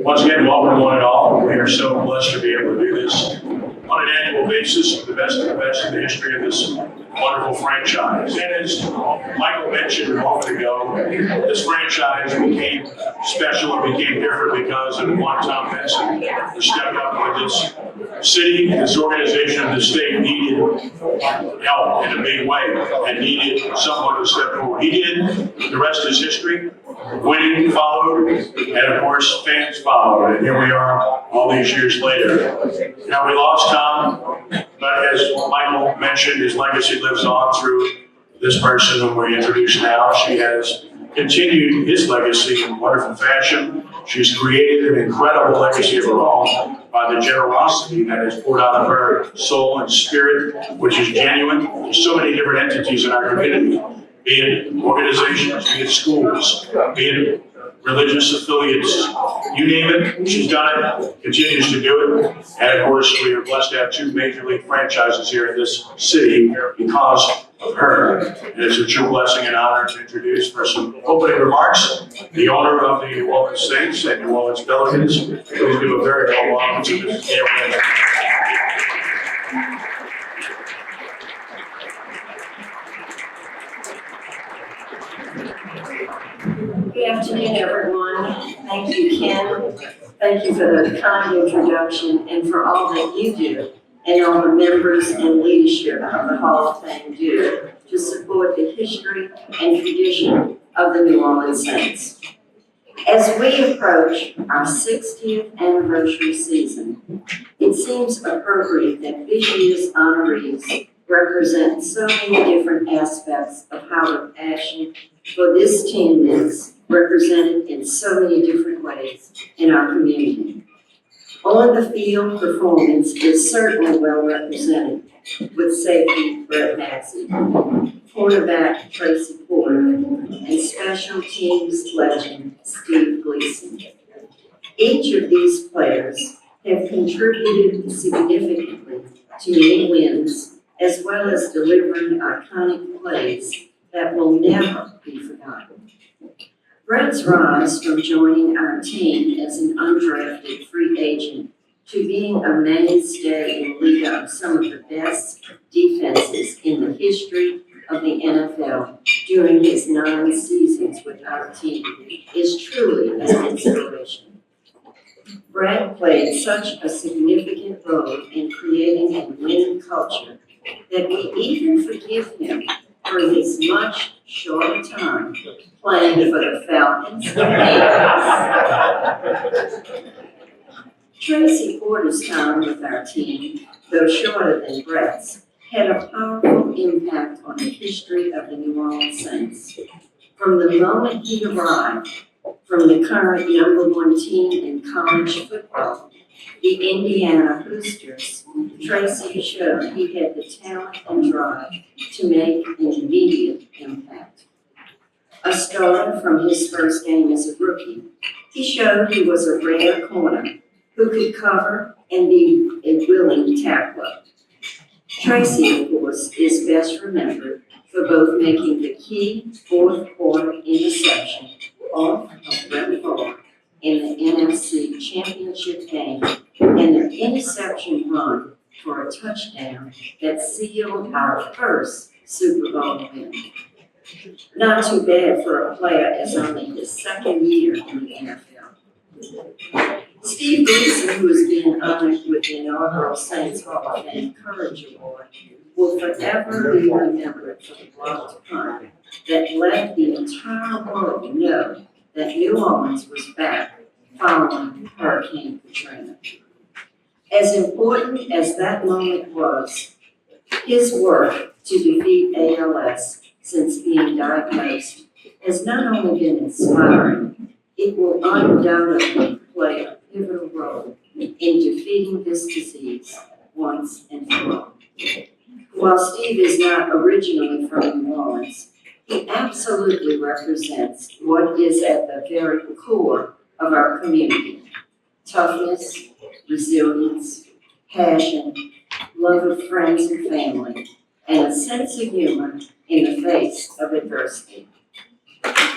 Once again, welcome one and all. We are so blessed to be able to do this on an annual basis, the best of the best in the history of this wonderful franchise. And as Michael mentioned a moment ago, this franchise became special and became different because of one Tom Benson who stepped up with this city, this organization, and the state needed help in a big way and needed someone to step forward. He did. The rest is history. Winning followed, and of course, fans followed. And here we are all these years later. Now, we lost Tom, but as Michael mentioned, his legacy lives on through this person whom we introduce now. She has continued his legacy in wonderful fashion. She's created an incredible legacy of her own by the generosity that is poured out of her soul and spirit, which is genuine. There's so many different entities in our community, be it organizations, be it schools, be it religious affiliates, you name it, she's done it, continues to do it. And of course, we are blessed to have two major league franchises here in this city because of her. And it's a true blessing and honor to introduce for some opening remarks, the owner of the New Orleans Saints and New Orleans Pelicans. Please give a very warm welcome to Mrs. Gemelli. Good afternoon, everyone. Thank you, Ken. Thank you for the kind introduction and for all that you do and all the members and leadership of the Hall of Fame do to support the history and tradition of the New Orleans Saints. As we approach our 60th anniversary season, it seems appropriate that this year's honorees represent so many different aspects of how the passion for this team is represented in so many different ways in our community. On the field performance is certainly well represented with safety Brett Maxie, quarterback Tracy Porter, and special teams legend Steve Gleason. Each of these players have contributed significantly to many wins, as well as delivering iconic plays that will never be forgotten. Brett's rise from joining our team as an undrafted free agent to being a mainstay in leader of some of the best defenses in the history of the NFL during his 9 seasons with our team is truly an inspiration. Brett played such a significant role in creating a winning culture that we even forgive him for his much shorter time playing for the Falcons and Tracy Porter's time with our team, though shorter than Brett's, had a powerful impact on the history of the New Orleans Saints. From the moment he arrived from the current #1 team in college football, the Indiana Boosters, Tracy showed he had the talent and drive to make an immediate impact. A starter from his first game as a rookie, he showed he was a rare corner who could cover and be a willing tackler. Tracy, of course, is best remembered for both making the key fourth quarter interception off of Brett Fleur in the NFC Championship game and the interception run for a touchdown that sealed our first Super Bowl win. Not too bad for a player as only his second year in the NFL. Steve Gleason, who has been honored with the inaugural SHOF Courage Award, will forever be remembered for the blocked punt that let the entire world know that New Orleans was back following Hurricane Katrina. As important as that moment was, his work to defeat ALS since being diagnosed has not only been inspiring, it will undoubtedly play a pivotal role in defeating this disease once and for all. While Steve is not originally from New Orleans, he absolutely represents what is at the very core of our community: toughness, resilience, passion, love of friends and family, and a sense of humor in the face of adversity.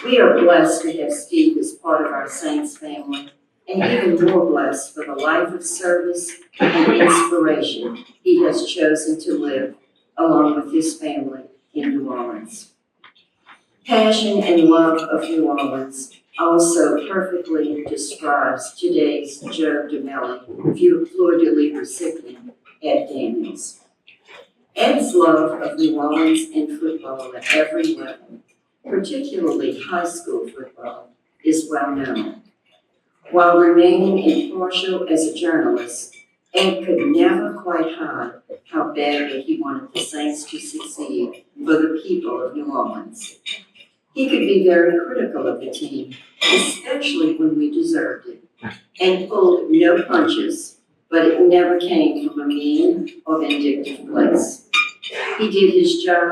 We are blessed to have Steve as part of our Saints family, and even more blessed for the life of service and inspiration he has chosen to live along with his family in New Orleans. Passion and love of New Orleans also perfectly describes today's Joe Gemelli Fleur de Lis recipient, Ed Daniels. Ed's love of New Orleans and football at every level, particularly high school football, is well known. While remaining impartial as a journalist, Ed could never quite hide how badly he wanted the Saints to succeed for the people of New Orleans. He could be very critical of the team, especially when we deserved it, and pulled no punches, but it never came from a mean or vindictive place. He did his job,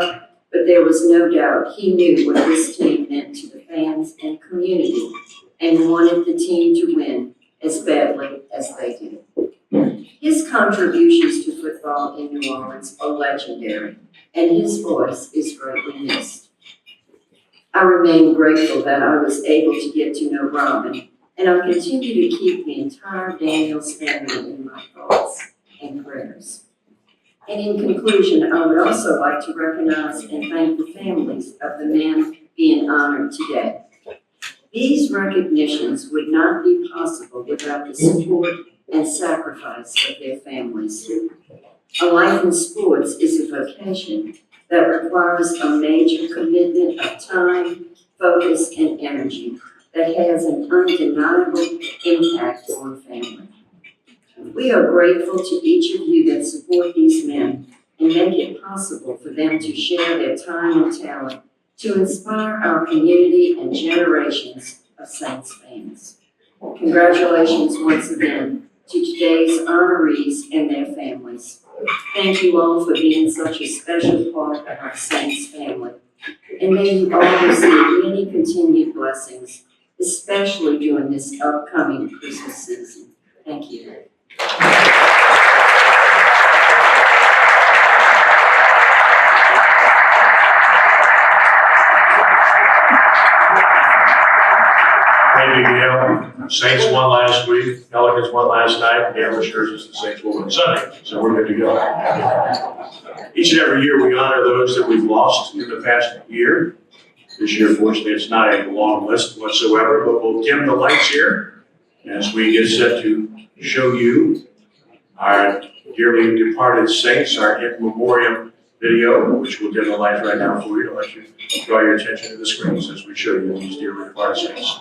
but there was no doubt he knew what this team meant to the fans and community and wanted the team to win as badly as they did. His contributions to football in New Orleans are legendary, and his voice is greatly missed. I remain grateful that I was able to get to know Robin, and I'll continue to keep the entire Daniels family in my thoughts and prayers. And in conclusion, I would also like to recognize and thank the families of the men being honored today. These recognitions would not be possible without the support and sacrifice of their families. A life in sports is a vocation that requires a major commitment of time, focus, and energy that has an undeniable impact on family. We are grateful to each of you that support these men and make it possible for them to share their time and talent to inspire our community and generations of Saints fans. Congratulations once again to today's honorees and their families. Thank you all for being such a special part of our Saints family. And may you all receive many continued blessings, especially during this upcoming Christmas season. Thank you. Thank you, Gail. Saints won last week, Pelicans won last night, and Gail assures us the Saints will win Sunday, so we're good to go. Each and every year we honor those that we've lost in the past year. This year, fortunately, it's not a long list whatsoever, but we'll dim the lights here as we get set to show you our dearly departed saints, our in memoriam video, which will dim the lights right now for you to let you draw your attention to the screens as we show you these dearly departed saints.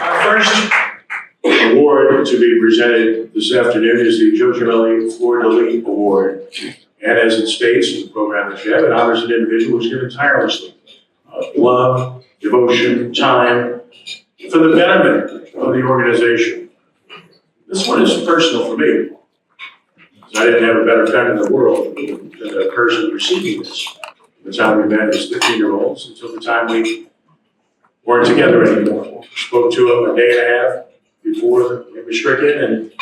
Our first award to be presented this afternoon is the Joe Gemelli Fleur de Lis Award. And as it states in the program that you have, it honors an individual who's given tirelessly love, devotion, time for the betterment of the organization. This one is personal for me. I didn't have a better friend in the world than the person receiving this. From the time we met as 15-year-olds until the time we weren't together anymore. Spoke to him a day and a half before it was stricken, and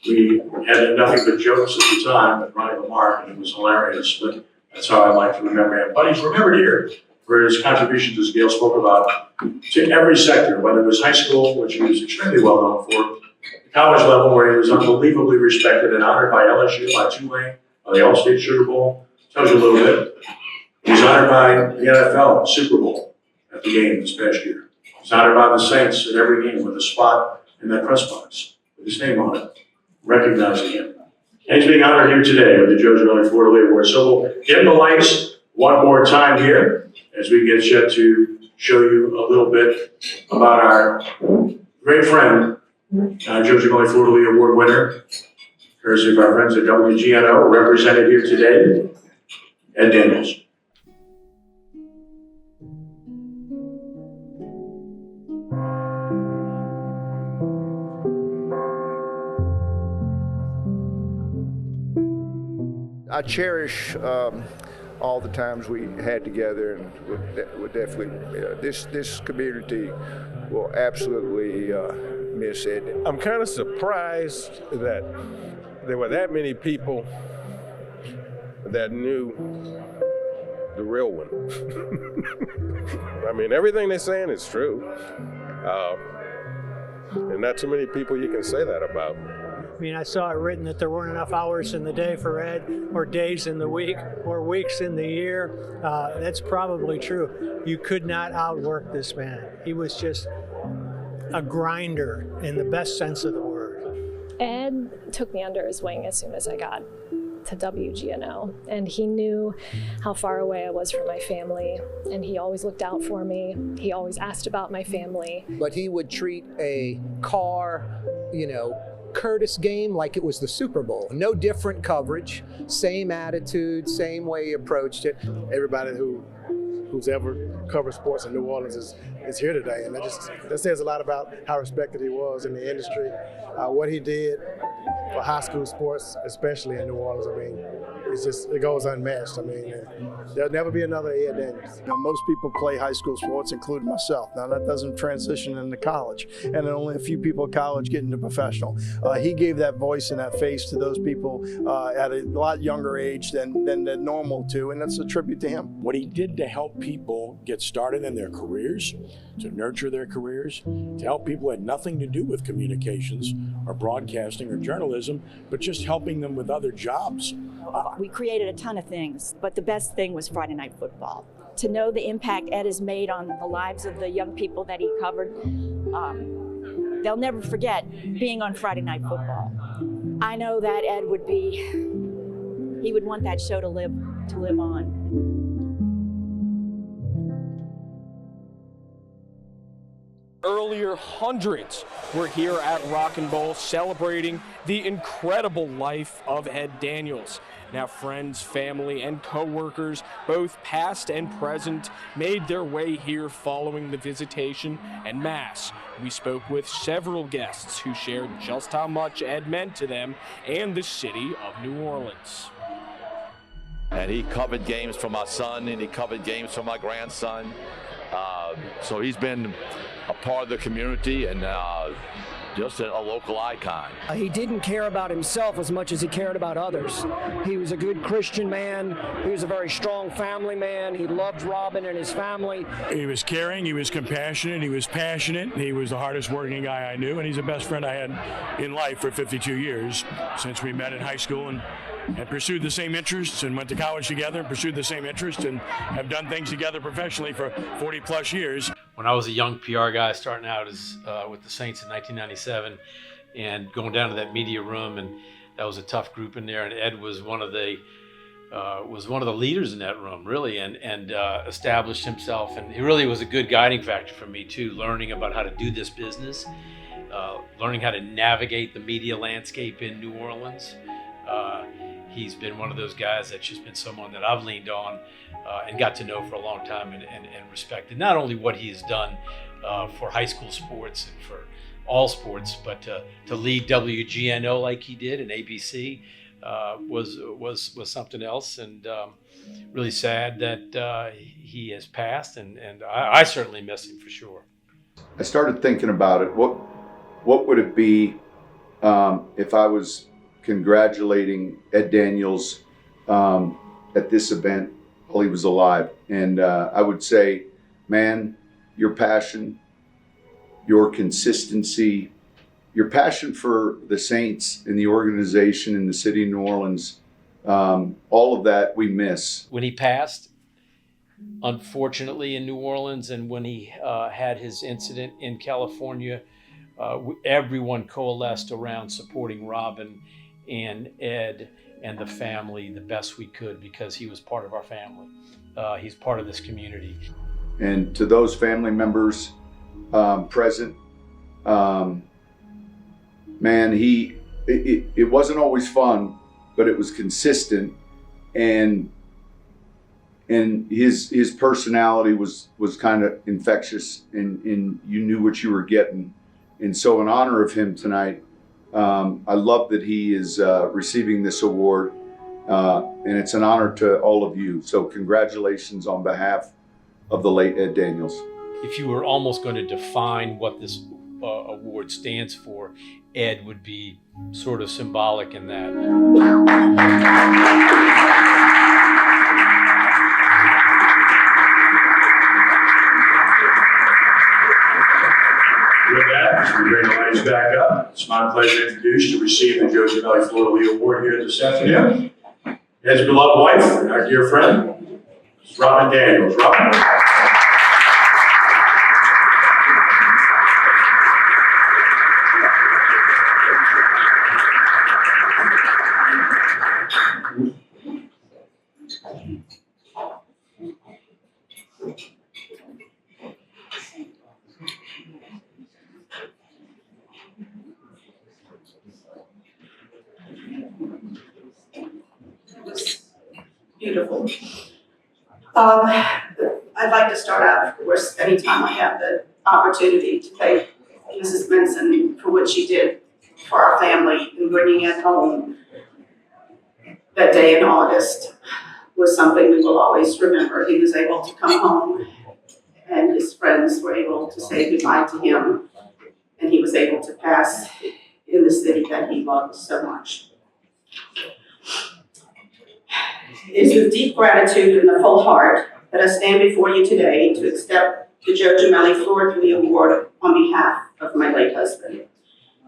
we had nothing but jokes at the time, but running a mark, and it was hilarious. But that's how I like to remember him. But he's remembered here for his contributions, as Gail spoke about, to every sector, whether it was high school, which he was extremely well known for, the college level, where he was unbelievably respected and honored by LSU, by Tulane, by the All-State Sugar Bowl. Tells you a little bit. He was honored by the NFL Super Bowl at the game this past year. He was honored by the Saints at every game with a spot in that press box with his name on it, recognizing him. And he's being honored here today with the Joe Gemelli Fleur de Lis Award. So we'll dim the lights one more time here as we get set to show you a little bit about our great friend, Joe Gemelli Fleur de Lis Award winner, courtesy of our friends at WGNO, represented here today, Ed Daniels. I cherish all the times we had together, and would definitely this community will absolutely miss Ed. I'm kind of surprised that there were that many people that knew the real one. I mean, everything they're saying is true, and not too many people you can say that about. I mean, I saw it written that there weren't enough hours in the day for Ed, or days in the week, or weeks in the year. That's probably true. You could not outwork this man. He was just a grinder in the best sense of the word. Ed took me under his wing as soon as I got to WGNO, and he knew how far away I was from my family, and he always looked out for me. He always asked about my family. But he would treat a car, Curtis game like it was the Super Bowl. No different coverage, same attitude, same way he approached it. Everybody who's ever covered sports in New Orleans is here today, and that says a lot about how respected he was in the industry, what he did for high school sports, especially in New Orleans. I mean, it goes unmatched. I mean, there'll never be another Ed Daniels. Most people play high school sports, including myself. Now that doesn't transition into college, and only a few people at college get into professional. He gave that voice and that face to those people at a lot younger age than normal to, and that's a tribute to him. What he did to help people get started in their careers, to nurture their careers, to help people who had nothing to do with communications or broadcasting or journalism, but just helping them with other jobs. We created a ton of things, but the best thing was Friday Night Football. To know the impact Ed has made on the lives of the young people that he covered, they'll never forget being on Friday Night Football. I know that Ed he would want that show to live on. Earlier, hundreds were here at Rock and Bowl celebrating the incredible life of Ed Daniels. Now, friends, family, and co-workers, both past and present, made their way here following the visitation and Mass. We spoke with several guests who shared just how much Ed meant to them and the city of New Orleans. And he covered games for my son, and he covered games for my grandson. So he's been a part of the community and just a local icon. He didn't care about himself as much as he cared about others. He was a good Christian man. He was a very strong family man. He loved Robin and his family. He was caring, he was compassionate, he was passionate. He was the hardest working guy I knew, and he's the best friend I had in life for 52 years since we met in high school and pursued the same interests and went to college together and pursued the same interests and have done things together professionally for 40 plus years. When I was a young PR guy starting out with the Saints in 1997 and going down to that media room, and that was a tough group in there, and Ed was one of the leaders in that room, really, and established himself, and he really was a good guiding factor for me too, learning about how to do this business, learning how to navigate the media landscape in New Orleans. He's been one of those guys that's just been someone that I've leaned on and got to know for a long time and respected. Not only what he has done for high school sports and for all sports, but to lead WGNO like he did and ABC was something else, and really sad that he has passed, and I certainly miss him for sure. I started thinking about it. What would it be if I was congratulating Ed Daniels at this event while he was alive? And I would say, man, your passion, your consistency, your passion for the Saints and the organization in the city of New Orleans, all of that we miss. When he passed, unfortunately, in New Orleans, and when he had his incident in California, everyone coalesced around supporting Robin and Ed and the family the best we could, because he was part of our family. He's part of this community. And to those family members present, man, it wasn't always fun, but it was consistent, and his personality was kind of infectious, and you knew what you were getting. And so in honor of him tonight, I love that he is receiving this award. and it's an honor to all of you. So congratulations on behalf of the late Ed Daniels. If you were almost going to define what this award stands for, Ed would be sort of symbolic in that. With that, we bring the lights back up. It's my pleasure to introduce to receive the Gemelli Fleur Lee Award here this afternoon. Ed's beloved wife, our dear friend, Robin Daniels. Robin. Beautiful. I'd like to start out, of course, anytime I have the opportunity to thank Mrs. Benson for what she did for our family in bringing us home that day in August was something we will always remember. He was able to come home and his friends were able to say goodbye to him, and he was able to pass in the city that he loved so much. It is with deep gratitude and a full heart that I stand before you today to accept the Joe Gemelli Fleur Lee Award on behalf of my late husband.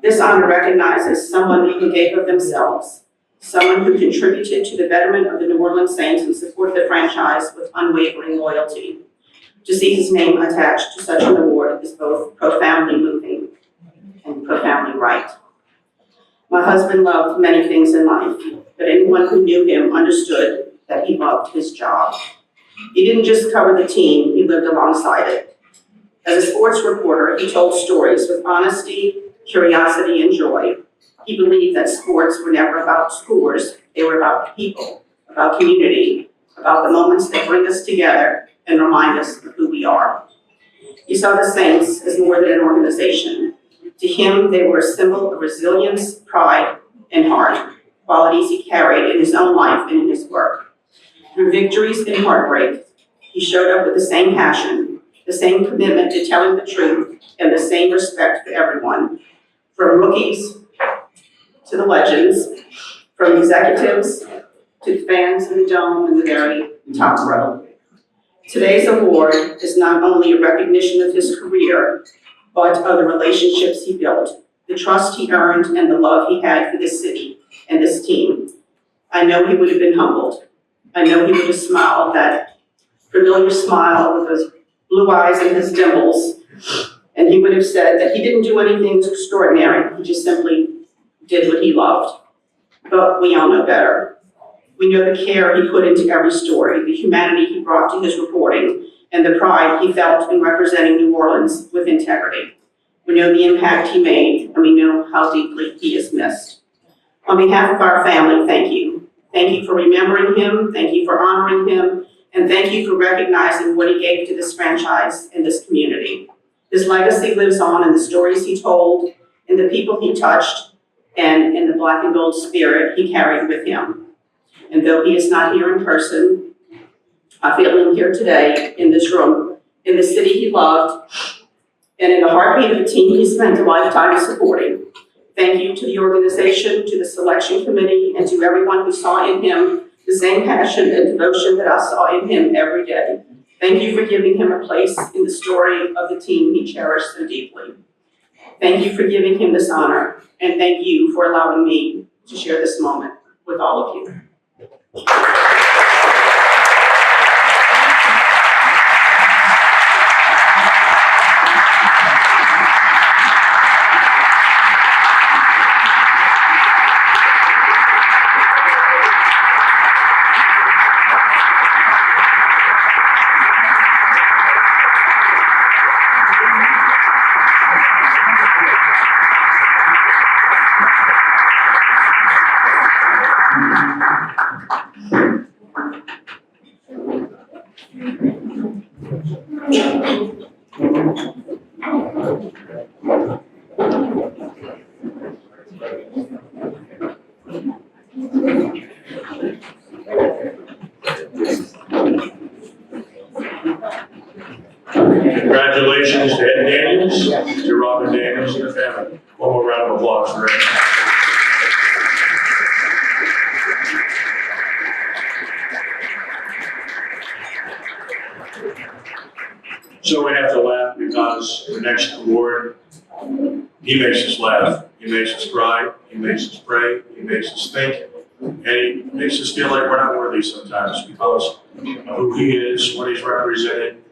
This honor recognizes someone who gave of themselves, someone who contributed to the betterment of the New Orleans Saints and supported the franchise with unwavering loyalty. To see his name attached to such an award is both profoundly moving and profoundly right. My husband loved many things in life, but anyone who knew him understood that he loved his job. He didn't just cover the team, he lived alongside it. As a sports reporter, he told stories with honesty, curiosity, and joy. He believed that sports were never about scores, they were about people, about community, about the moments that bring us together and remind us of who we are. He saw the Saints as more than an organization. To him, they were a symbol of resilience, pride, and heart, qualities he carried in his own life and in his work. Through victories and heartbreak, he showed up with the same passion, the same commitment to telling the truth, and the same respect for everyone, from rookies to the legends, from executives to fans in the dome in the very top row. Today's award is not only a recognition of his career, but of the relationships he built, the trust he earned, and the love he had for this city and this team. I know he would have been humbled. I know he would have smiled that familiar smile with those blue eyes and his dimples, and he would have said that he didn't do anything extraordinary, he just simply did what he loved. But we all know better. We know the care he put into every story, the humanity he brought to his reporting, and the pride he felt in representing New Orleans with integrity. We know the impact he made, and we know how deeply he is missed. On behalf of our family, thank you. Thank you for remembering him, thank you for honoring him, and thank you for recognizing what he gave to this franchise and this community. His legacy lives on in the stories he told, in the people he touched, and in the black and gold spirit he carried with him. And though he is not here in person, I feel him here today in this room, in the city he loved, and in the heartbeat of a team he spent a lifetime supporting. Thank you to the organization, to the selection committee, and to everyone who saw in him the same passion and devotion that I saw in him every day. Thank you for giving him a place in the story of the team he cherished so deeply. Thank you for giving him this honor, and thank you for allowing me to share this moment with all of you. little round of applause for Ed. So we have to laugh because the next award, he makes us laugh, he makes us cry, he makes us pray, he makes us think, and he makes us feel like we're not worthy sometimes because of who he is, what he's represented.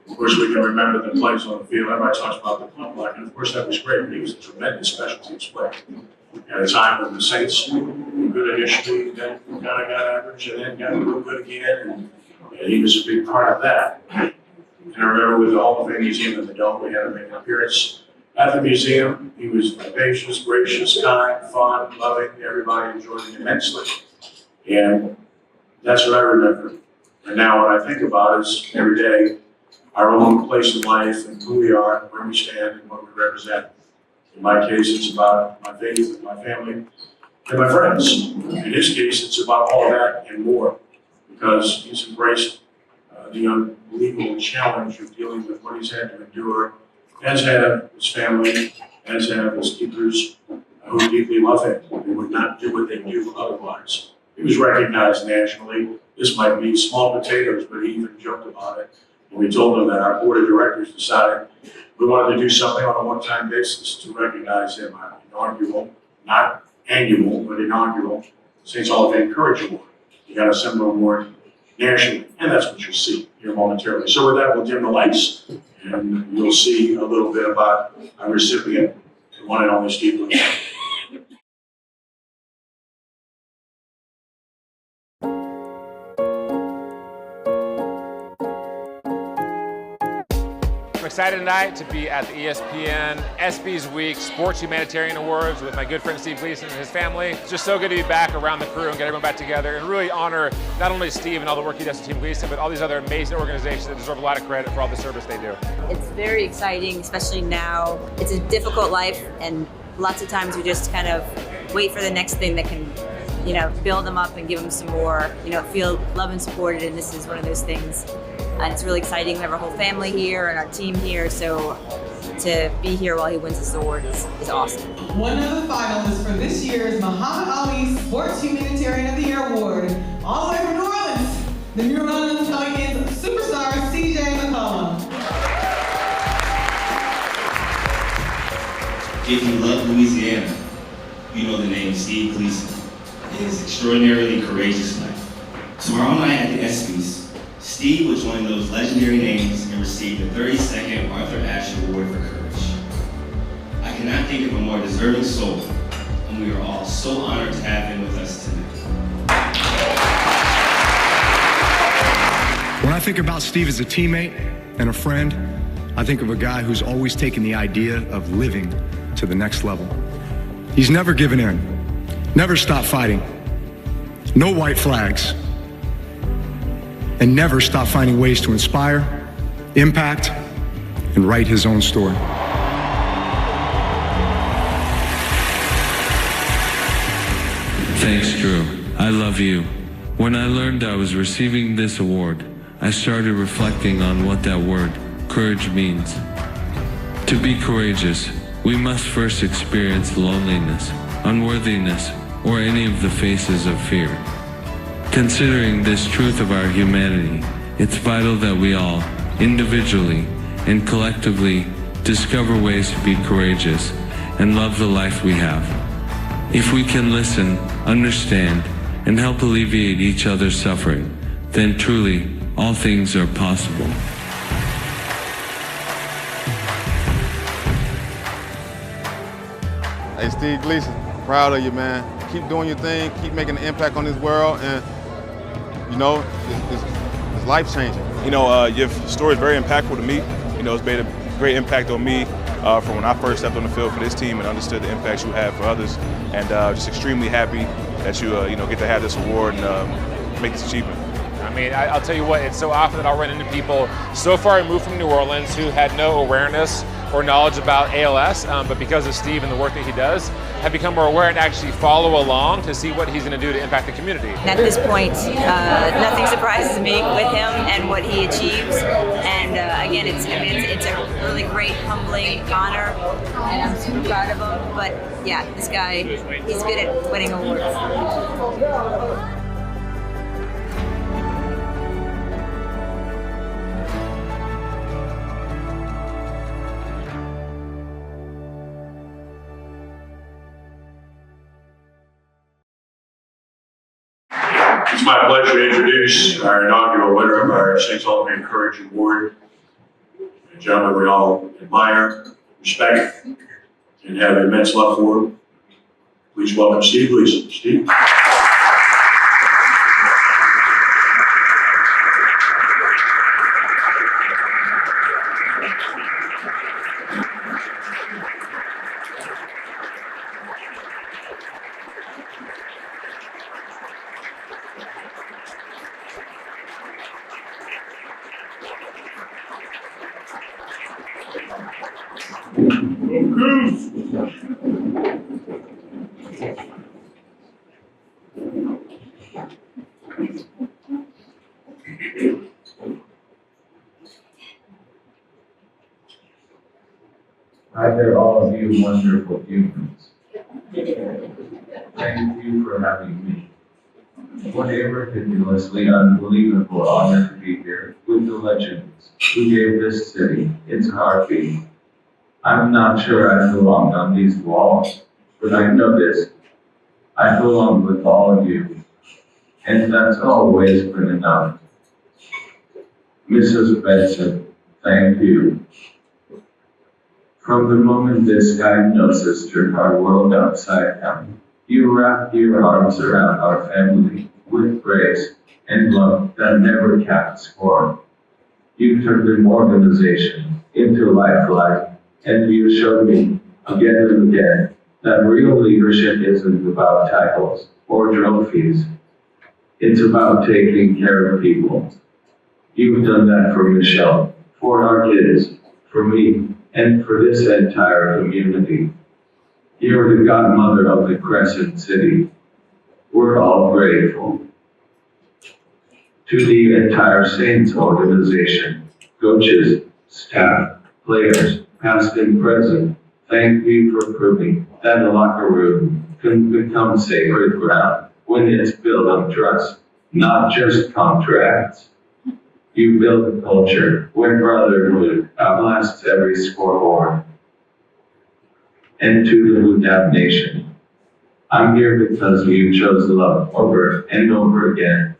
Of course, we can remember the plays on the field. Everybody talks about the punt block, and of course that was great, but he was a tremendous special teams player. At a time when the Saints were good initially, then kind of got average, and then got real good again, and he was a big part of that. And I remember with the Hall of Fame Museum in the Dome, we had him make an appearance at the museum. He was vivacious, gracious, kind, fun, loving. Everybody enjoyed him immensely. And that's what I remember. And now what I think about is every day, our own place in life and who we are, and where we stand, and what we represent. In my case, it's about my faith and my family and my friends. In his case, it's about all of that and more, because he's embraced the unbelievable challenge of dealing with what he's had to endure, as have his family, as have his keepers who deeply love him. They would not do what they do otherwise. He was recognized nationally. This might be small potatoes, but he even joked about it. And we told him that our board of directors decided we wanted to do something on a one-time basis to recognize him. Our inaugural, not annual, but inaugural Saints Hall of Fame Courage Award. He got a similar award nationally, and that's what you'll see here momentarily. So with that, we'll dim the lights, and you'll see a little bit about our recipient, the one and only Steve Gleason. I'm excited tonight to be at the ESPN ESPYs Week Sports Humanitarian Awards with my good friend Steve Gleason and his family. It's just so good to be back around the crew and get everyone back together and really honor not only Steve and all the work he does to Team Gleason, but all these other amazing organizations that deserve a lot of credit for all the service they do. It's very exciting, especially now. It's a difficult life, and lots of times we just kind of wait for the next thing that can, build them up and give them some more, feel loved and supported, and this is one of those things. And it's really exciting. We have our whole family here and our team here, so to be here while he wins this award is awesome. One of the finalists for this year's Muhammad Ali Sports Humanitarian of the Year Award, all the way from New Orleans, the New Orleans Pelicans superstar CJ McCollum. If you love Louisiana, you know the name Steve Gleason. His extraordinarily courageous life. Tomorrow night at the ESPYs, Steve will join those legendary names and receive the 32nd Arthur Ashe Award for Courage. I cannot think of a more deserving soul, and we are all so honored to have him with us tonight. When I think about Steve as a teammate and a friend, I think of a guy who's always taken the idea of living to the next level. He's never given in, never stopped fighting, no white flags, and never stop finding ways to inspire, impact, and write his own story. Thanks, Drew. I love you. When I learned I was receiving this award, I started reflecting on what that word, courage, means. To be courageous, we must first experience loneliness, unworthiness, or any of the faces of fear. Considering this truth of our humanity, it's vital that we all, individually and collectively, discover ways to be courageous and love the life we have. If we can listen, understand, and help alleviate each other's suffering, then truly, all things are possible. Hey, Steve Gleason, proud of you, man. Keep doing your thing, keep making an impact on this world, and it's life-changing. Your story is very impactful to me. It's made a great impact on me from when I first stepped on the field for this team and understood the impacts you have for others. And just extremely happy that you get to have this award and make this achievement. I'll tell you what, it's so often that I'll run into people so far removed from New Orleans who had no awareness or knowledge about ALS, but because of Steve and the work that he does, have become more aware and actually follow along to see what he's going to do to impact the community. At this point, nothing surprises me with him and what he achieves. And again, it's a really great, humbling honor, and I'm super proud of him. But yeah, this guy, he's good at winning awards. It's my pleasure to introduce our inaugural winner of our Saints Hall of Fame Courage Award, a gentleman we all admire, respect, and have immense love for. Please welcome Steve Gleason. Steve. Hi there, all of you wonderful humans. Thank you for having me. What a ridiculously unbelievable honor to be here with the legends who gave this city its heartbeat. I'm not sure I belong on these walls, but I know this. I belong with all of you, and that's always been enough. Mrs. Benson, thank you. From the moment this diagnosis turned our world upside down, you wrapped your arms around our family with grace and love that never kept score. You turned an organization into lifeline, and you showed me again and again that real leadership isn't about titles or trophies. It's about taking care of people. You've done that for Michelle, for our kids, for me, and for this entire community. You're the godmother of the Crescent City. We're all grateful. To the entire Saints organization, coaches, staff, players, past and present, thank you for proving that a locker room can become sacred ground when it's built on trust, not just contracts. You build a culture where brotherhood outlasts every scoreboard. And to the Hoodab Nation, I'm here because you chose love over and over again.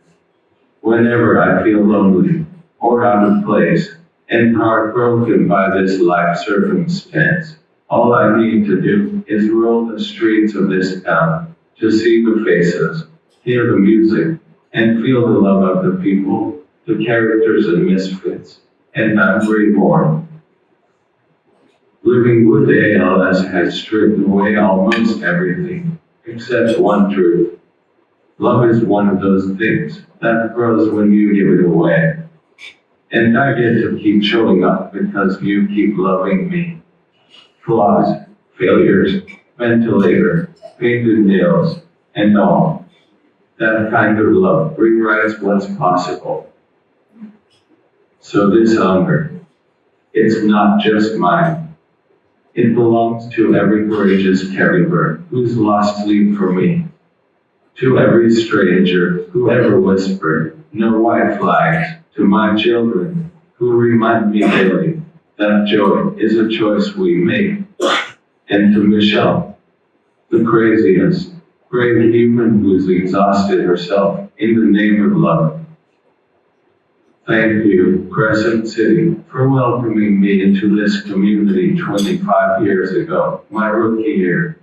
Whenever I feel lonely or out of place and heartbroken by this life circumstance, all I need to do is roll the streets of this town to see the faces, hear the music, and feel the love of the people, the characters and misfits, and I'm reborn. Living with ALS has stripped away almost everything, except one truth. Love is one of those things that grows when you give it away. And I get to keep showing up because you keep loving me. Flaws, failures, ventilator, painted nails, and all. That kind of love rewrites what's possible. So this honor, it's not just mine. It belongs to every courageous caregiver who's lost sleep for me. To every stranger who ever whispered, no white flags, to my children who remind me daily that joy is a choice we make. And to Michelle, the craziest, brave human who's exhausted herself in the name of love. Thank you, Crescent City, for welcoming me into this community 25 years ago, my rookie year.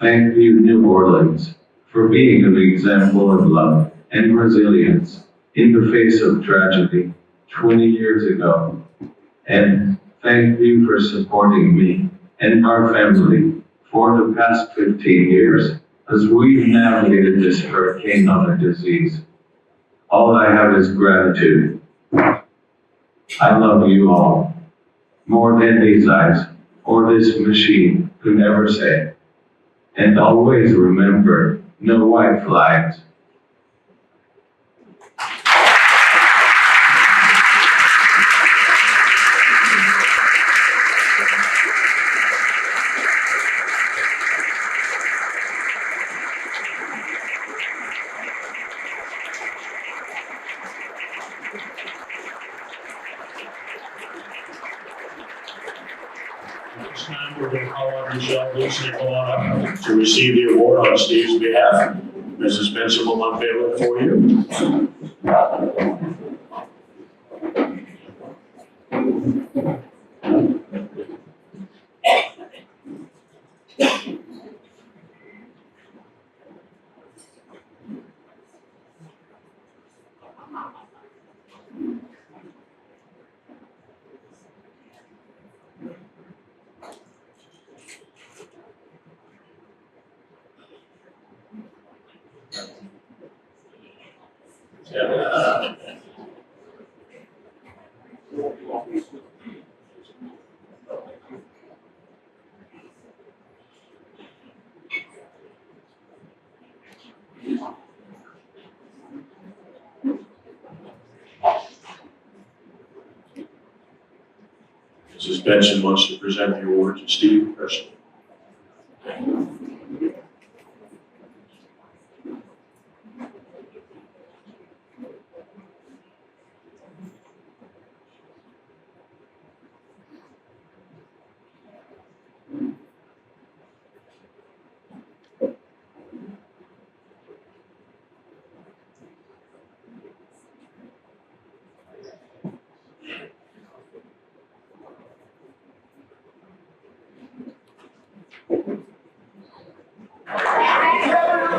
Thank you, New Orleans, for being an example of love and resilience in the face of tragedy 20 years ago. And thank you for supporting me and our family for the past 15 years as we've navigated this hurricane of a disease. All I have is gratitude. I love you all. more than these eyes or this machine could ever say. And always remember, no white flags. This time, we're going to call on Michelle Gleason to come on up to receive the award on Steve's behalf. Mrs. Benson will unveil it for you. Mrs. Benson wants to present the award to Steve personally.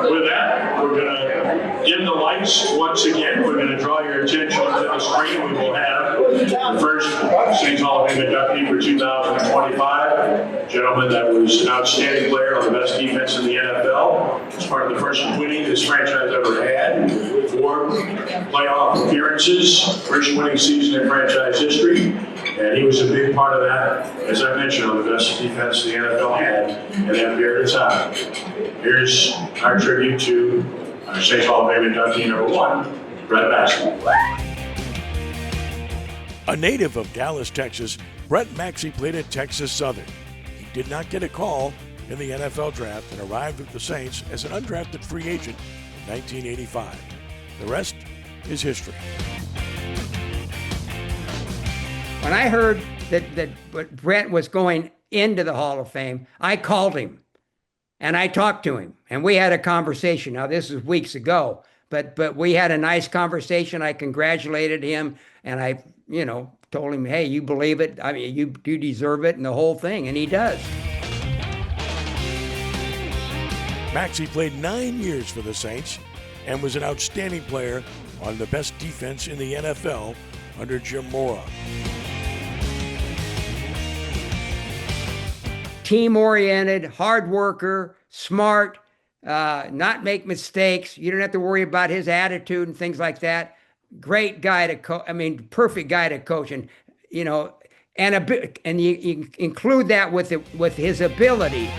With that, we're going to dim the lights once again. We're going to draw your attention to the screen. We will have the first St. Hall of Fame inductee for 2025. Gentleman that was an outstanding player on the best defense in the NFL. It's part of the first winning this franchise ever had. 4 playoff appearances, first winning season in franchise history. And he was a big part of that, as I mentioned, on the best defense the NFL had in that period of time. Here's our tribute to our St. Hall of Fame inductee number 1, Brett Maxie. A native of Dallas, Texas, Brett Maxie played at Texas Southern. He did not get a call in the NFL draft and arrived with the Saints as an undrafted free agent in 1985. The rest is history. When I heard that Brett was going into the Hall of Fame, I called him and I talked to him and we had a conversation. Now, this is weeks ago, but we had a nice conversation. I congratulated him and I, told him, hey, you believe it. I mean, you deserve it and the whole thing. And he does. Maxie played 9 years for the Saints and was an outstanding player on the best defense in the NFL under Jim Mora. Team-oriented, hard worker, smart, not make mistakes. You don't have to worry about his attitude and things like that. Great guy to coach. I mean, perfect guy to coach, and and you include that with his ability.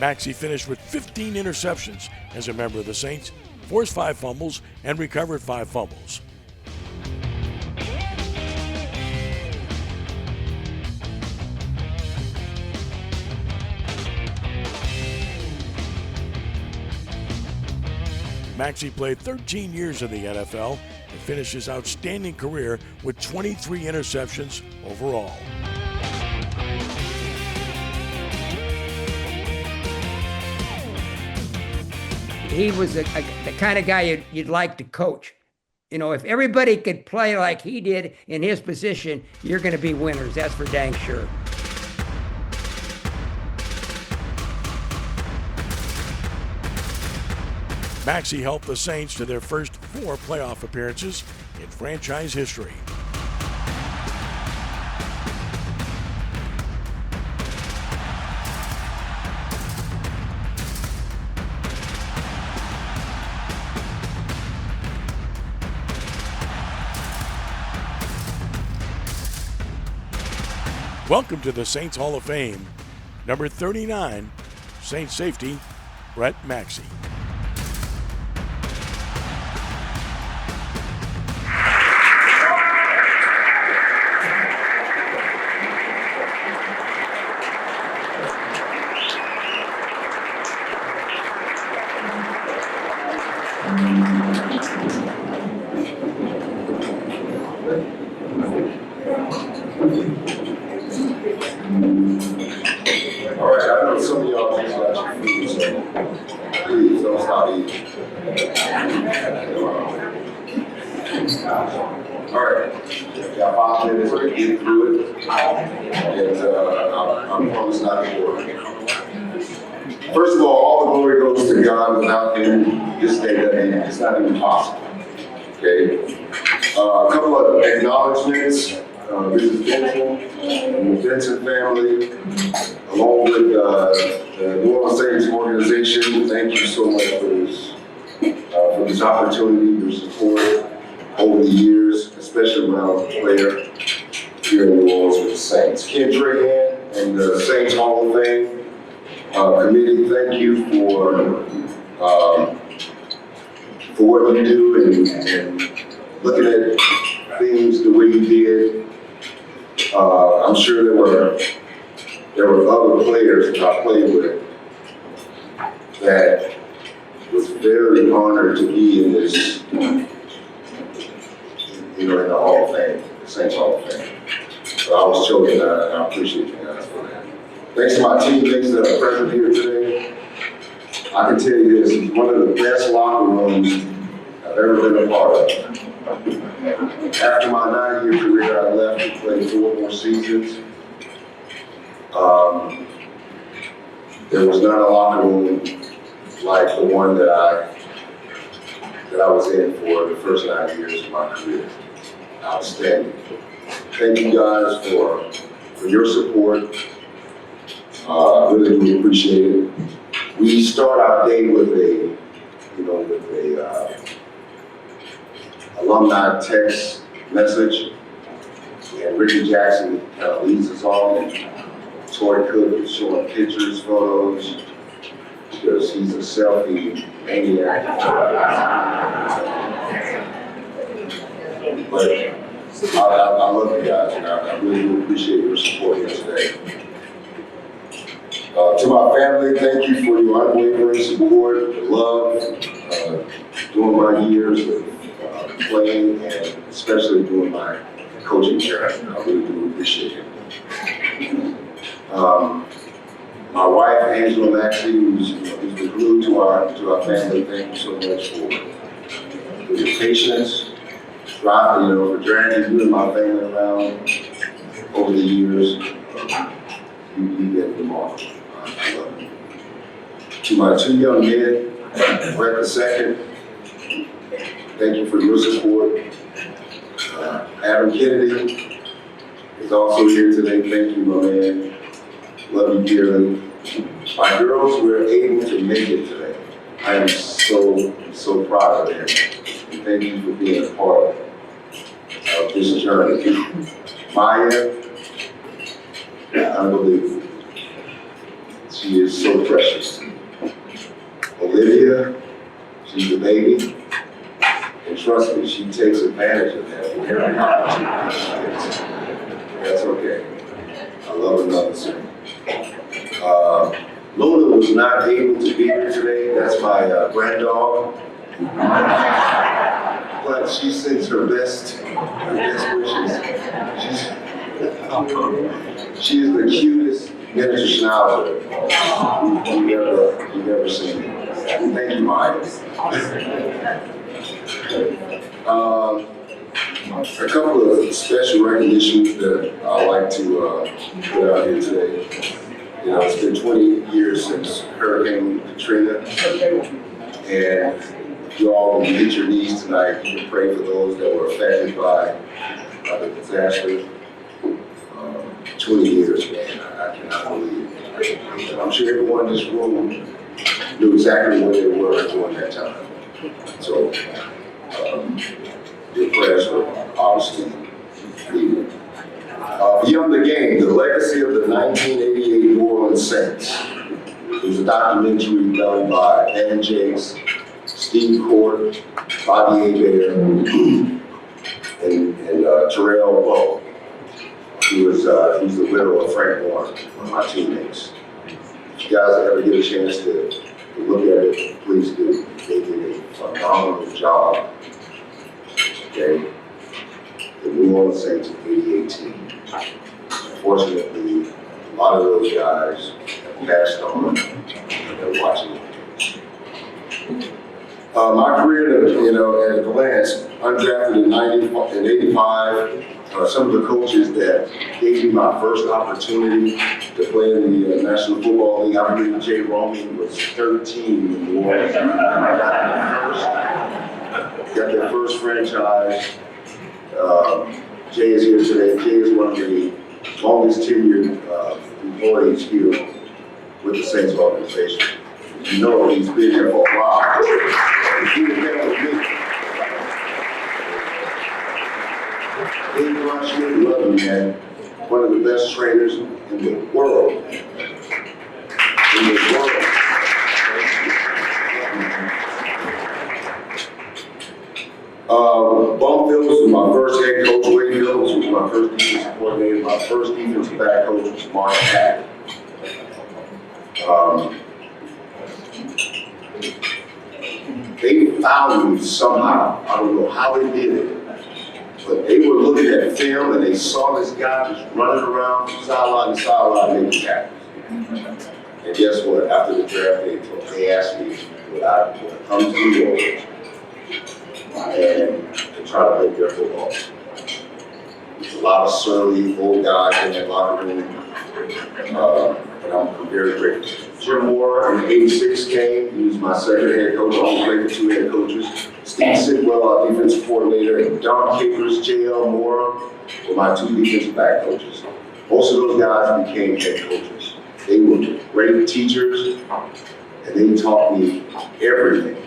Maxie finished with 15 interceptions as a member of the Saints, forced 5 fumbles, and recovered 5 fumbles. Maxie played 13 years in the NFL and finished his outstanding career with 23 interceptions overall. He was the kind of guy you'd like to coach. If everybody could play like he did in his position, you're going to be winners. That's for dang sure. Maxie helped the Saints to their first 4 playoff appearances in franchise history. Welcome to the Saints Hall of Fame, number 39, Saints safety, Brett Maxie. All right, I know some of y'all just got your food, so please don't stop eating. All right, got 5 minutes to get through it, and I promise not to bore you. First of all the glory goes to God. Without Him, this day it's not even possible. Okay, a couple of acknowledgments. Mrs. Benson and the Benson family, along with the New Orleans Saints organization. Thank you so much for this opportunity, your support over the years, especially when I was a player here in New Orleans with the Saints. Ken Trahan and the Saints Hall of Fame committee, thank you for what you do and looking at things the way you did. I'm sure there were other players that I played with that was very honored to be in this, in the Hall of Fame, the Saints Hall of Fame. So I was chosen, and I appreciate you guys for that. Thanks to my teammates that are present here today. I can tell you this, it's one of the best locker rooms I've ever been a part of. After my 9-year career, I left to play 4 more seasons. There was not a locker room like the one that I was in for the first 9 years of my career. Outstanding. Thank you guys for your support. I really do appreciate it. We start our day with a alumni text message, and Ricky Jackson kind of leads us off. Toy Cook is showing pictures, photos, because he's a selfie maniac. But I love you guys, and I really do appreciate your support here today. To my family, thank you for your unwavering support, love, during my years of playing, and especially during my coaching journey. I really do appreciate it. My wife, Angela Maxie, who's the glue to our family, thank you so much for your patience, for dragging you and my family around over the years. You've been remarkable. I love you. To my 2 young men, Brett II, thank you for your support. Adam Kennedy is also here today. Thank you, my man. Love you dearly. My girls were able to make it today. I am so proud of them. And thank you for being a part of this journey. Maya, unbelievable. She is so precious. Olivia, she's the baby. And trust me, she takes advantage of that. That's okay. I love another son. Luna was not able to be here today. That's my granddog. But she sends her best wishes. She is the cutest miniature schnauzer you've ever seen. Thank you, Maya. A couple of special recognitions that I like to put out here today. It's been 20 years since Hurricane Katrina, and if you all will hit your knees tonight, you can pray for those that were affected by the disaster. 20 years, man, I cannot believe it. I'm sure everyone in this room knew exactly where they were during that time. So, your prayers were obviously needed. Beyond the Game, the legacy of the 1988 New Orleans Saints. It was a documentary done by Ann Jakes, Steve Court, Bobby Hebert, and Terrell Bowe. He was the widow of Frank Warren, one of my teammates. If you guys ever get a chance to look at it, please do. They did a phenomenal job. Okay. The New Orleans Saints in 2018. Unfortunately, a lot of those guys have passed on. They're watching it. My career, at a glance, undrafted in 85. Some of the coaches that gave me my first opportunity to play in the National Football League, I believe Jay Roman was 13 in New Orleans. Got their first franchise. Jay is here today. Jay is one of the longest tenured employees here with the Saints organization. You know he's been here for a while. He was there with me. Love you, man. One of the best trainers in the world. Bum Phillips was my first head coach. Wade Phillips was my first defensive coordinator. My first defensive back coach was Mark Hack. They found me somehow. I don't know how they did it. But they were looking at film and they saw this guy just running around from sideline to sideline making tackles. And guess what? After the draft, they asked me would I come to New Orleans and try to play their football. There's a lot of surly old guys in that locker room, and I'm very grateful. Jim Moore in '86 came. He was my second head coach. I only played for two head coaches. Steve Sidwell, our defensive coordinator, and Don Capers, J.L. Moore were my two defensive back coaches. Most of those guys became head coaches. They were great teachers, and they taught me everything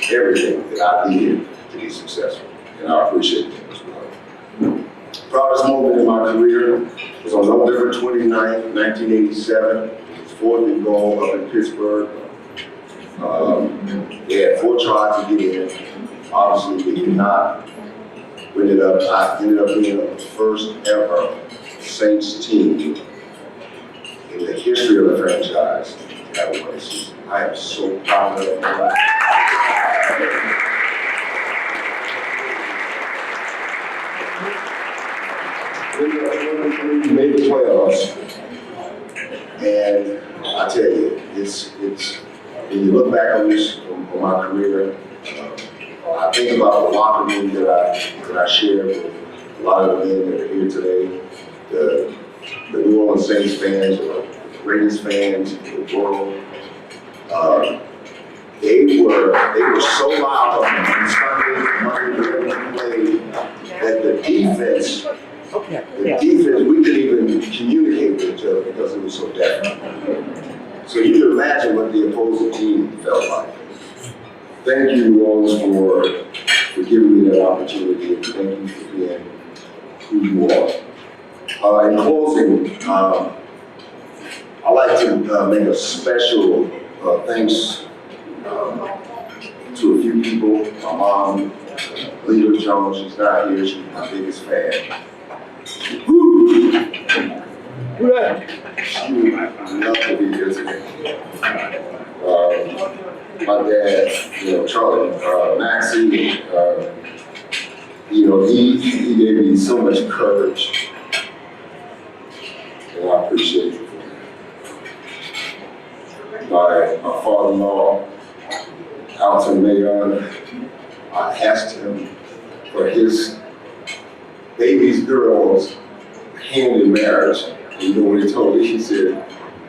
that I needed to be successful, and I appreciate them as well. Proudest moment in my career was on November 29th, 1987. It was 4th and goal up in Pittsburgh. They had 4 tries to get in. Obviously, they did not. I ended up being the first ever Saints team in the history of the franchise to have a winning season. I am so proud of that. We made the playoffs, and I tell you, it's when you look back on my career, I think about the locker room that I shared with a lot of the men that are here today. The New Orleans Saints fans, or the greatest fans in the world. They were so loud on Sunday, Monday, when we played, that the defense, we couldn't even communicate with each other because it was so deafening. So you can imagine what the opposing team felt like. Thank you, New Orleans, for giving me that opportunity, and thank you for being who you are. In closing, I'd like to make a special thanks to a few people. My mom, Lita Jones, she's not here, she's my biggest fan. Woo! Who that? She would love to be here today. My dad, Charlie, Maxie, he gave me so much courage, and I appreciate it. My father-in-law, Alton Mayon, I asked him for his baby's girl's hand in marriage. And you know what he told me? He said,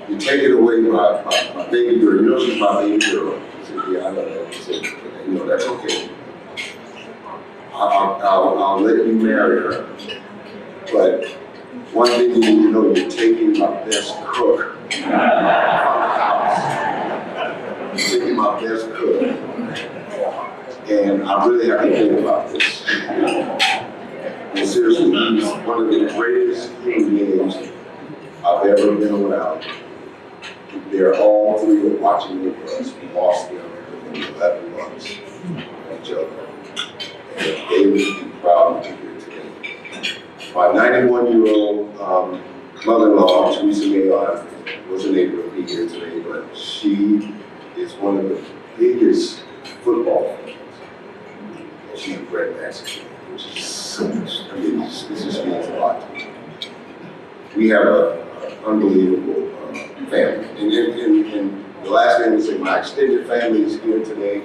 "You take it away, my baby girl. You know she's my baby girl." He said, "Yeah, I know that." He said, "That's okay. I'll let you marry her. But one thing you need to know, you're taking my best cook from the house. You're taking my best cook. And I really have to think about this. And seriously, he's one of the greatest human beings I've ever been around. They're all three watching with us. We lost them within 11 months of each other. And they would be proud to be here today. My 91-year-old mother-in-law, Teresa Mayon, wasn't able to be here today, but she is one of the biggest football fans. And she's a great Maxie, which is so much. I mean, this just means a lot to me. We have an unbelievable family. And the last thing to say, my extended family is here today.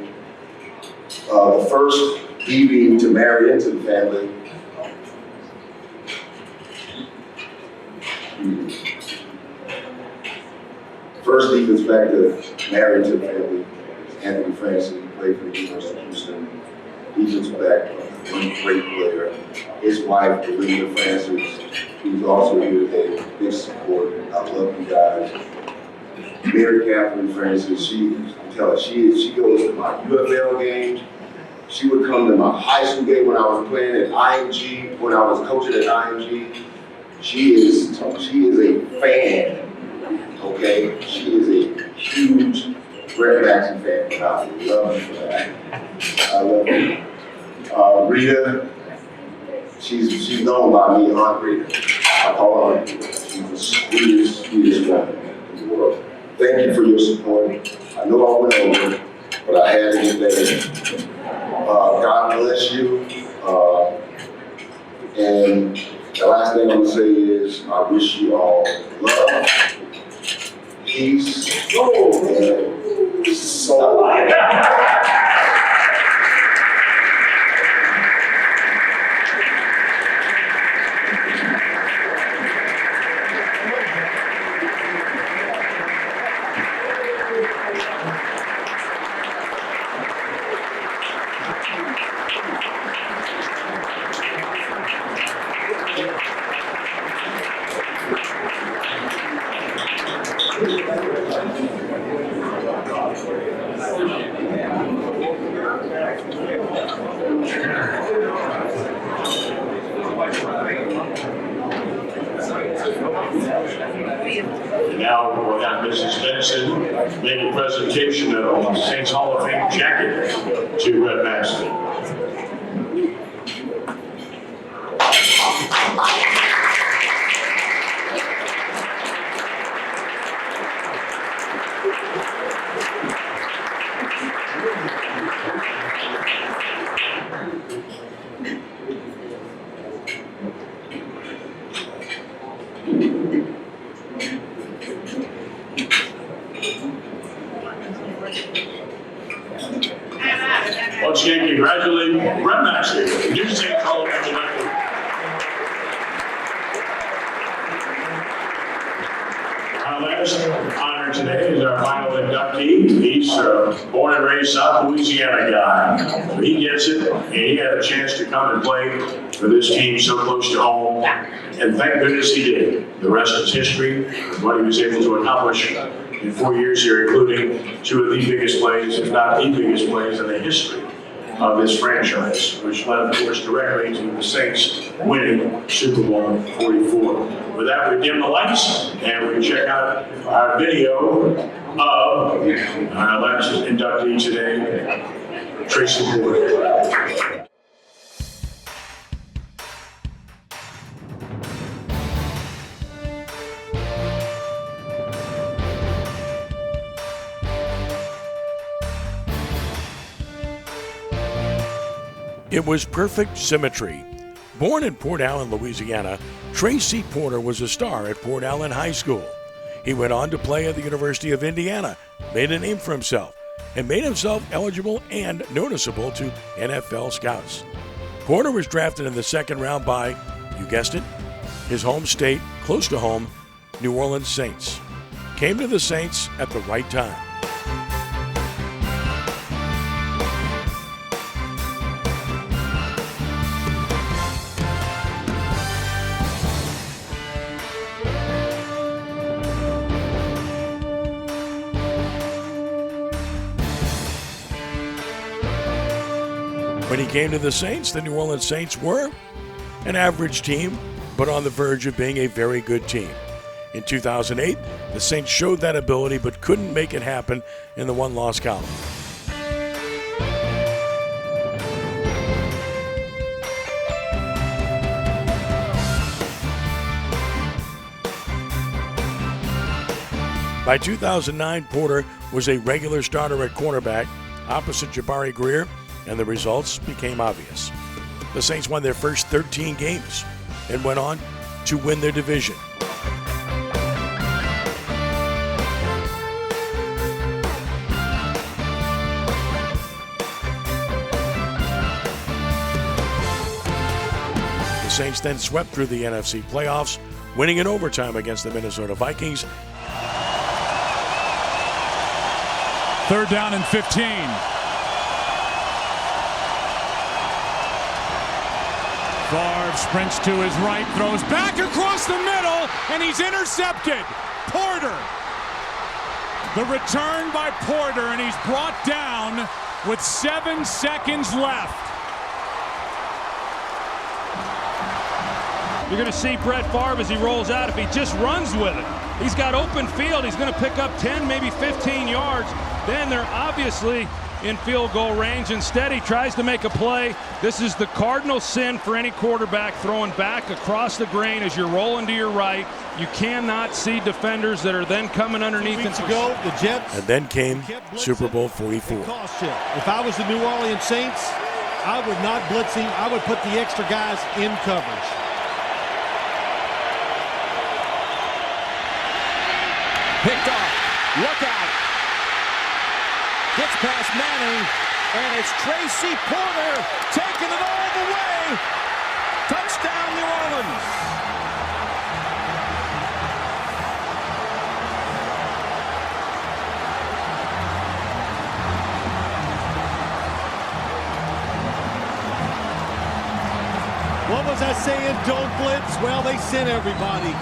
The first DB to marry into the family. First defense back to marry into the family is Anthony Francis. He played for the University of Houston. Defense back, one great player. His wife, Belinda Francis, who's also here today, big support. I love you guys. Mary Catherine Francis, she goes to my UFL games. She would come to my high school game when I was playing at IMG, when I was coaching at IMG. She is a fan, okay? She is a huge Brett Maxie fan, and I love her for that. I love her. Rita, she's known by me, Aunt Rita. I call her Aunt Rita. She's the sweetest woman in the world. Thank you for your support. I know I went over, but I had to get there. God bless you. And the last thing I'm gonna say is I wish you all love, peace, and soul. Now we'll have Mrs. Benson make a presentation of the Saints Hall of Fame jacket to Brett Maxie. Once again, congratulating Brett Maxie, the new Saints Hall of Fame inductee. Our last honor today is our final inductee. He's born and raised South Louisiana guy. So he gets it, and he had a chance to come and play for this team so close to home. And thank goodness he did. The rest is history, what he was able to accomplish in 4 years here, including two of the biggest plays, if not the biggest plays in the history of this franchise, which led, of course, directly to the Saints winning Super Bowl 44. With that, we dim the lights and we check out our video of our last inductee today, Tracy Porter. It was perfect symmetry. Born in Port Allen, Louisiana, Tracy Porter was a star at Port Allen High School. He went on to play at the University of Indiana, made a name for himself, and made himself eligible and noticeable to NFL scouts. Porter was drafted in the second round by, you guessed it, his home state, close to home, New Orleans Saints. Came to the Saints at the right time. When he came to the Saints, the New Orleans Saints were an average team, but on the verge of being a very good team. In 2008, the Saints showed that ability but couldn't make it happen in the one-loss column. By 2009, Porter was a regular starter at cornerback opposite Jabari Greer, and the results became obvious. The Saints won their first 13 games and went on to win their division. The Saints then swept through the NFC playoffs, winning in overtime against the Minnesota Vikings. 3rd down and 15. Favre sprints to his right, throws back across the middle, and he's intercepted. Porter. The return by Porter, and he's brought down with 7 seconds left. You're going to see Brett Favre as he rolls out. If he just runs with it, he's got open field. He's going to pick up 10, maybe 15 yards. Then they're obviously in field goal range. Instead, he tries to make a play. This is the cardinal sin for any quarterback, throwing back across the grain as you're rolling to your right. You cannot see defenders that are then coming underneath. 2 weeks ago, the Jets. And then came Super Bowl 44. If I was the New Orleans Saints, I would not blitz him. I would put the extra guys in coverage. Picked off. Look out. Gets past Manning, and it's Tracy Porter taking it all the way. Touchdown, New Orleans. What was I saying? Don't blitz. Well, they sent everybody.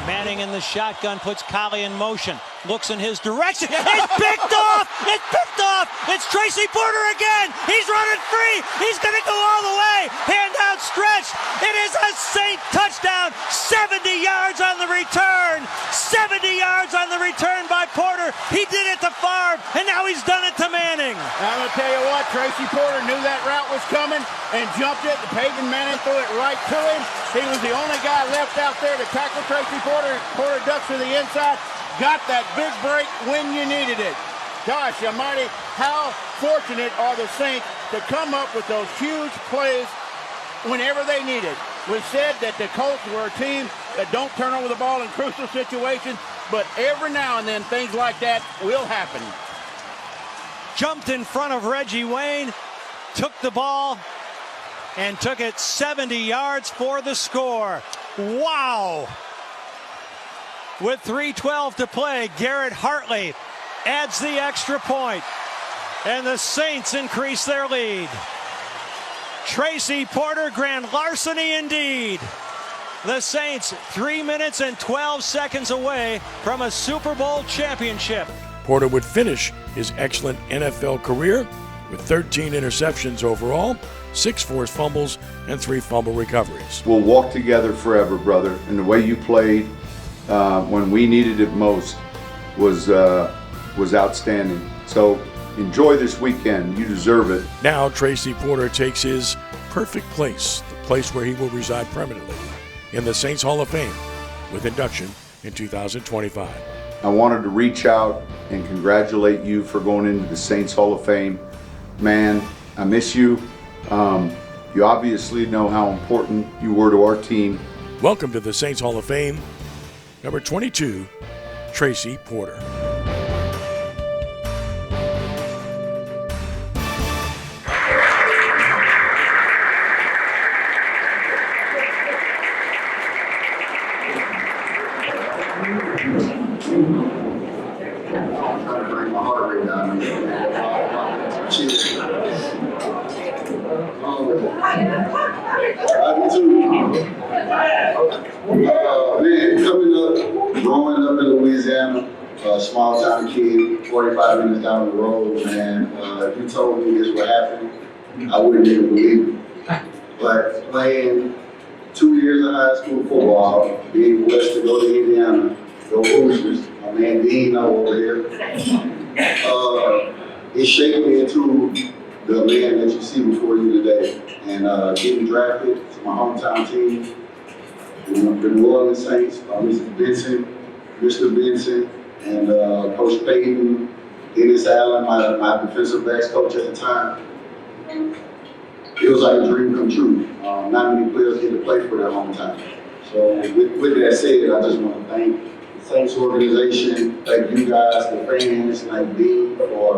Manning in the shotgun puts Collie in motion. Looks in his direction. It's picked off! It's picked off! It's Tracy Porter again! He's running free! He's going to go all the way! Hand out stretch! It is a Saint touchdown! 70 yards on the return! 70 yards on the return by Porter! He did it to Favre, and now he's done it to Manning! I'm going to tell you what, Tracy Porter knew that route was coming and jumped it. Peyton Manning threw it right to him. He was the only guy left out there to tackle Tracy Porter. Porter ducks to the inside. Got that big break when you needed it. Gosh almighty, how fortunate are the Saints to come up with those huge plays whenever they need it. We said that the Colts were a team that don't turn over the ball in crucial situations, but every now and then things like that will happen. Jumped in front of Reggie Wayne, took the ball, and took it 70 yards for the score. Wow! With 3:12 to play, Garrett Hartley adds the extra point, and the Saints increase their lead. Tracy Porter, grand larceny indeed. The Saints 3 minutes and 12 seconds away from a Super Bowl championship. Porter would finish his excellent NFL career with 13 interceptions overall, 6 forced fumbles, and 3 fumble recoveries. We'll walk together forever, brother, and the way you played when we needed it most was outstanding. So enjoy this weekend. You deserve it. Now Tracy Porter takes his perfect place, the place where he will reside permanently, in the Saints Hall of Fame with induction in 2025. I wanted to reach out and congratulate you for going into the Saints Hall of Fame. Man, I miss you. You obviously know how important you were to our team. Welcome to the Saints Hall of Fame, number 22, Tracy Porter. Man, coming up, growing up in Louisiana, a small town kid, 45 minutes down the road, man, if you told me this would happen, I wouldn't even believe it. But playing 2 years of high school football, being blessed to go to Indiana, go Hoosiers, my man Dean over here. It shaped me into the man that you see before you today. And getting drafted to my hometown team, the New Orleans Saints, Mr. Benson, and Coach Payton, Dennis Allen, my defensive backs coach at the time. It was like a dream come true. Not many players get to play for their hometown. So with that said, I just want to thank the Saints organization, thank you guys, the fans, thank Dean for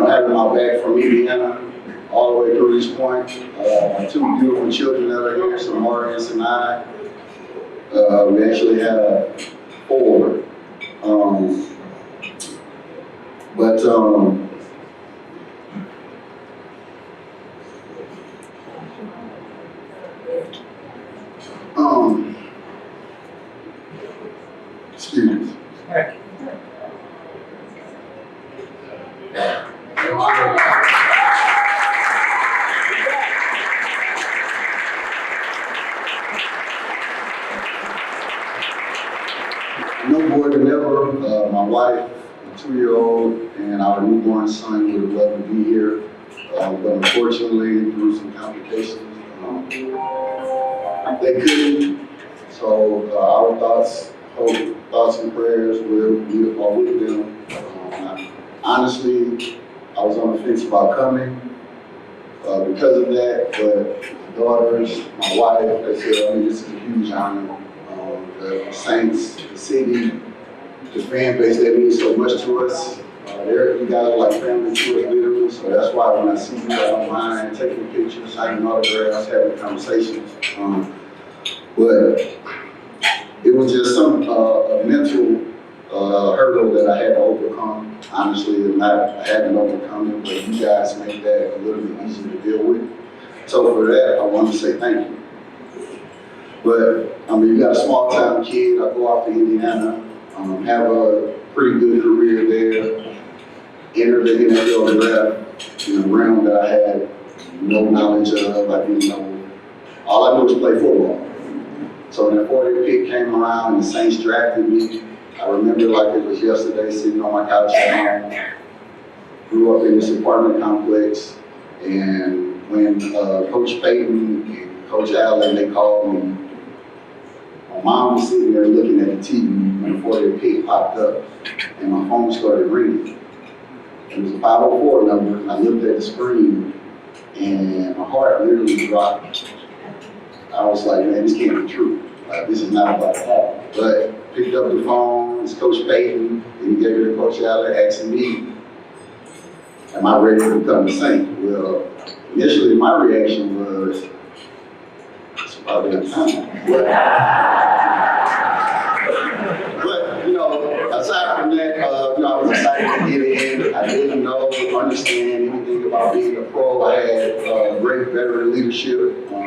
having my back from Indiana all the way through this point. My two beautiful children that are here, Samarius and I. We actually have 4. Excuse me. No more than ever, my wife, my 2-year-old, and our newborn son would have loved to be here. But unfortunately, through some complications, they couldn't. So our thoughts and prayers are with them. Honestly, I was on the fence about coming because of that, but my daughters, my wife, they said, this is a huge honor. The Saints, the city, the fan base that means so much to us. You guys are like family to us, literally. So that's why when I see you, I don't mind taking pictures, signing autographs, having conversations. But it was just some a mental hurdle that I had to overcome. Honestly, I hadn't overcome it, but you guys made that a little bit easier to deal with. So for that, I want to say thank you. But you got a small town kid. I go off to Indiana, have a pretty good career there. Enter the NFL draft in a realm that I had no knowledge of. I didn't know. All I knew was play football. So when the 40th pick came around and the Saints drafted me, I remember like it was yesterday, sitting on my couch at home. Grew up in this apartment complex, and when Coach Payton and Coach Allen, they called me. My mom was sitting there looking at the TV when the 40th pick popped up, and my phone started ringing. It was a 504 number, and I looked at the screen, and my heart literally dropped. I was like, man, this can't be true. Like, this is not about to happen. But picked up the phone, it's Coach Payton, and he gave it to Coach Allen, asking me, am I ready to become a Saint? Well, initially my reaction was, it's probably a time. But aside from that, I was excited to get in. I didn't understand anything about being a pro. I had great veteran leadership.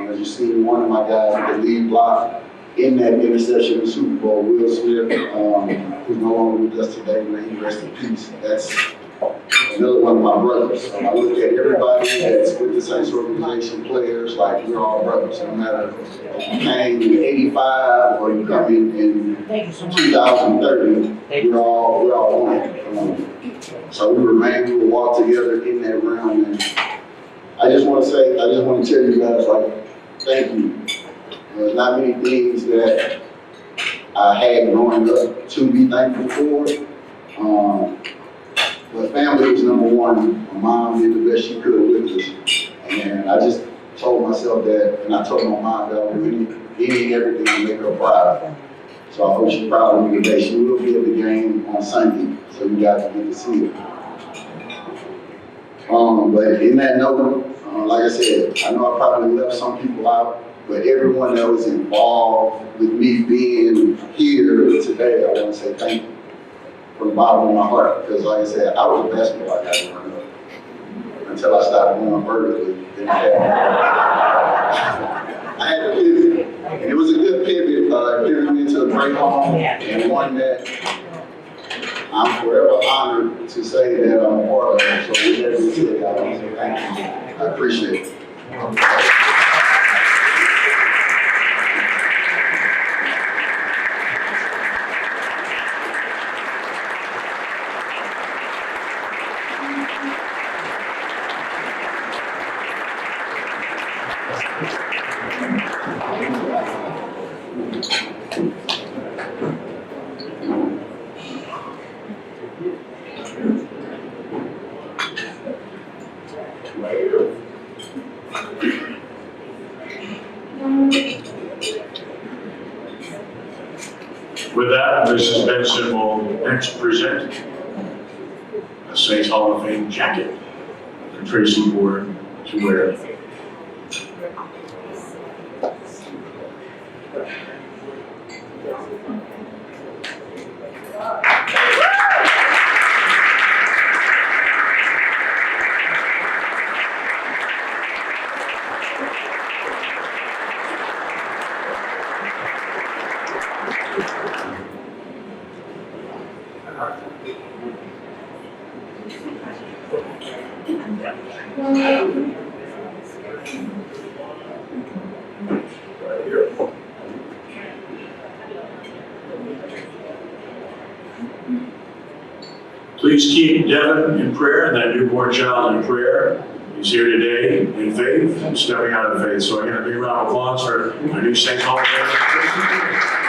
As you see, one of my guys with the lead block in that interception in the Super Bowl, Will Smith, who's no longer with us today, may he rest in peace. That's another one of my brothers. I look at everybody that's with the Saints organization, players, like we're all brothers. No matter if you came in 85 or you come in 2030, we're all one. So we will walk together in that realm. And I just want to tell you guys, like, thank you. There's not many things that I had growing up to be thankful for. But family was number one. My mom did the best she could with us. And I just told myself that, and I told my mom that I would do any and everything to make her proud. So I hope she's proud of me today. She will be at the game on Sunday, so you guys will get to see it. But in that note, like I said, I know I probably left some people out, but everyone that was involved with me being here today, I want to say thank you from the bottom of my heart. Because like I said, I was a basketball guy growing up until I started going vertically. Then I had to pivot. And it was a good pivot, pivoting into a great home, and one that I'm forever honored to say that I'm a part of. So with that being said, I want to say thank you. I appreciate it. With that, Mrs. Benson will next present a Saints Hall of Fame jacket for Tracy Porter to wear. Please keep Devin in prayer and that newborn child in prayer. He's here today in faith, stepping out of faith. So I'm going to give a round of applause for our new Saints Hall of Fame.